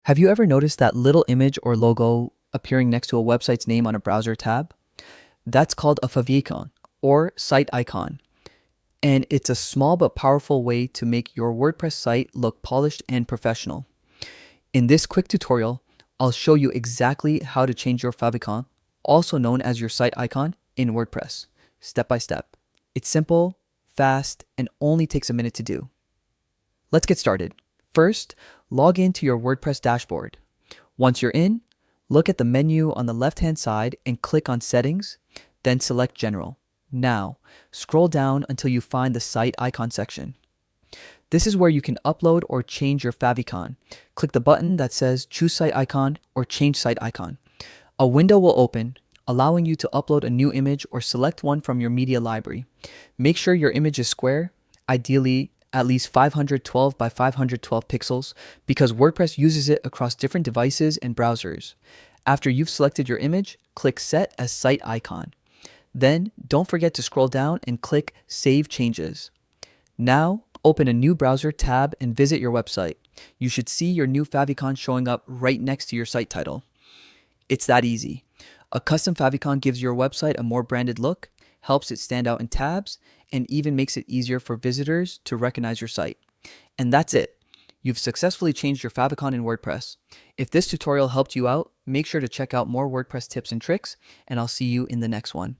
Have you ever noticed that little image or logo appearing next to a website's name on a browser tab? That's called a favicon or site icon, and it's a small but powerful way to make your WordPress site look polished and professional. In this quick tutorial, I'll show you exactly how to change your favicon, also known as your site icon, in WordPress, step by step. It's simple, fast, and only takes a minute to do. Let's get started. First, log into your WordPress dashboard. Once you're in, look at the menu on the left-hand side and click on Settings, then select General. Now, scroll down until you find the Site Icon section. This is where you can upload or change your favicon. Click the button that says Choose Site Icon or Change Site Icon. A window will open, allowing you to upload a new image or select one from your media library. Make sure your image is square, ideally at least 512 by 512 pixels, because WordPress uses it across different devices and browsers. After you've selected your image, click Set as Site Icon. Then, don't forget to scroll down and click Save Changes. Now, open a new browser tab and visit your website. You should see your new favicon showing up right next to your site title. It's that easy. A custom favicon gives your website a more branded look, helps it stand out in tabs, and even makes it easier for visitors to recognize your site. And that's it. You've successfully changed your favicon in WordPress. If this tutorial helped you out, make sure to check out more WordPress tips and tricks, and I'll see you in the next one.